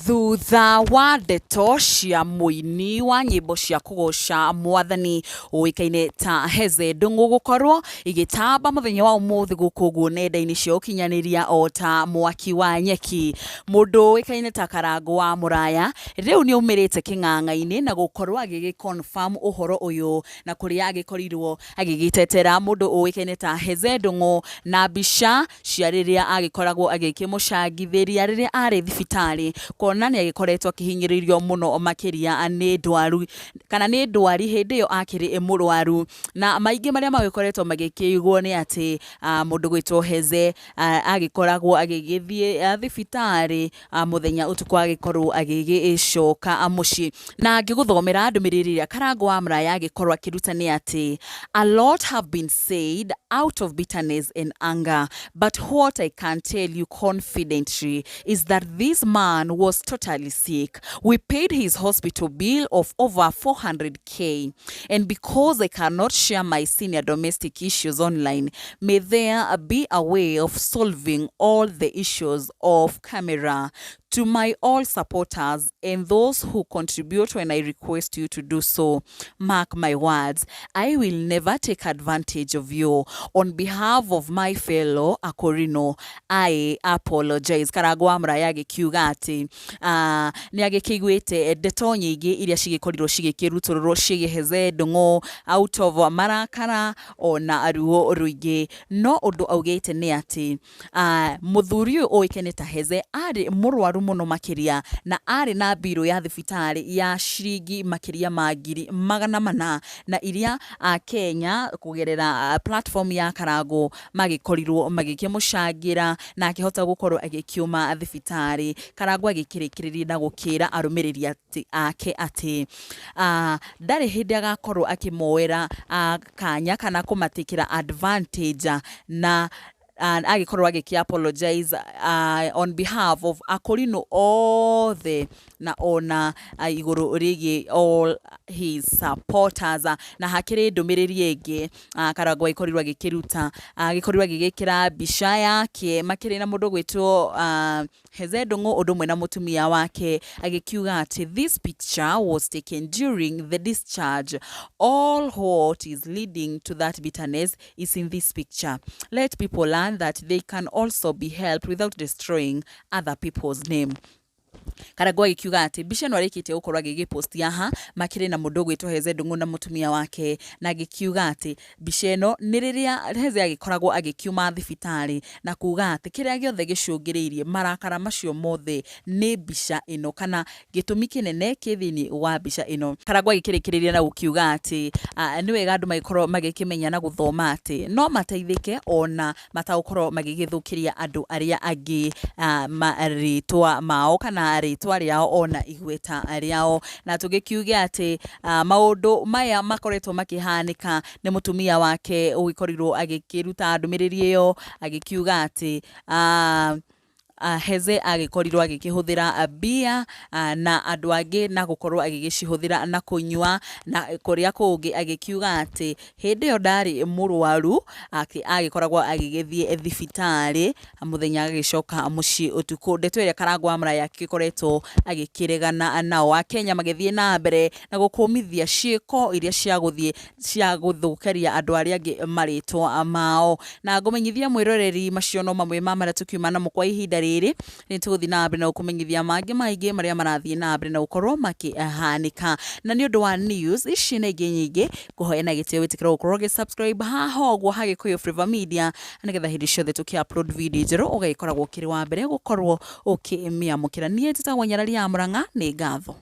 Thutha wa ndeto cia muini wa nyimbo cia kugoca mwathani uikaine ta HEZZEH NDUNGU gukorwo igitamba muthenya wa umuthi guku nenda-ini cia ukinyaniria o ta mwaki wa nyeki, mundu uikaine ta KARANGU wa MURAYA riu ni umirite king'ang'a-ini na gukorwo agigiconfirm uhoro uyu na kuria agikorirwo agigitetera mundu uikaine ta HEZZEH NDUNGU na mbica cia riria agikoragwo agikimucangithiria riria ari thibitari kona ni agikoretwo akihinyiririo muno makiria ni ndwaru kana ni ndwari hindi iyo akiri murwaru na maingi maria magikoretwo magikigwo ni ati mundu gwitwo HEZZEH agikoragwo agigithie thibitari muthenya utuku agikorwo agigicoka muci na ngiguthomera ndumiriri ria KARANGU wa MURAYA agikorwo akiruta ni ati a lot have been said out of bitterness and anger, but what I can tell you confidently is that this man was totally sick. We paid his hospital bill of over 400k, and because I cannot share my senior domestic issues online, may there be a way of solving all the issues off camera. To my all supporters and those who contribute when I request you to do so, mark my words, I will never take advantage of you. On behalf of my fellow Akorino, I apologize. KARANGU wa MURAYA agikiuga ati ni agikiguite ndeto nyingi iria cigikorirwo cigikiruturwo cigie HEZZEH NDUNGU out of marakara ona aruo ruingi, no undu augite ni ati muthuri uyu uikene ta HEZZEH ari murwaru muno makiria na ari na biro ya thibitari ya shiringi makiria ma ngiri magana mana na iria Kenya kugerera platform ya KARANGU magikorirwo magikimucangira na akihota gukorwo agikiuma thibitari. KARANGU agikirikiriria na gukira arumiriri ake ati ndari hindi agakorwo akimoera kanya kana kumatikira advantage na agikorwo apologize on behalf of Akorino othe na ona iguru rigi all his supporters na hakiri ndumiriri ingi KARANGU agikorirwo agikiruta agikorirwo agigikira mbica yake makiri na mundu gwitwo HEZZEH NDUNGU undu mwe na mutumia wake agikiuga ati this picture was taken during the discharge. All what is leading to that bitterness is in this picture. Let people learn that they can also be helped without destroying other people's name. KARANGU agikiuga ati mbica no arikite gukorwo agigipost yaha makiri na mundu gwitwo HEZZEH NDUNGU na mutumia wake na agikiuga ati mbica ino ni riria HEZZEH agikoragwo agikiuma thibitari na kuga ati kiria giothe gicungiriirie marakara macio mothe ni mbica ino kana gitumi kinene kithini wa mbica ino. KARANGU agikirikiriria na gukiuga ati ni wega andu magikorwo magikimenya na guthoma ati no mateithike ona matagukorwo magigithukiria andu aria angi maritwa mao kana RITWA riao ona igweta riao na tugikiuge ati maundu maya makoretwo makihanika ni mutumia wake ugikorirwo agikiruta ndumiriri iyo agikiuga ati HEZZEH agikorirwo agikihũthira bia na andu angi na gukorwo agigicihuthira na kunywa na kuria kungi agikiuga ati hindi yo ndari murwaru agikoragwo agigithie thibitari muthenya agicoka muci utuku. Ndeto iria KARANGU wa MURAYA gikoretwo agikiregana nao Akenya magithie na mbere na gukumithia ciiko iria cia guthukaria andu aria angi maritwa mao na ngumenyithia mwiroreri macio no mamwe ma maria tukiuma namo kwa ihinda riri ni tuguthi na mbere na gukumenyithia mangi maingi maria marathie na mbere na gukorwo makihanika na ni undu wa news ici na ingi nyingi kuhoya na gitio witikira gukorwo subscribe haha ogwo hagikuyu Flavour Media nigetha hindi ciothe tuki upload video njeru ugagikoragwo kiri wa mbere gukorwo ukimiamukira. Nie titagwo Nyarari ya Murang'a ni ngatho.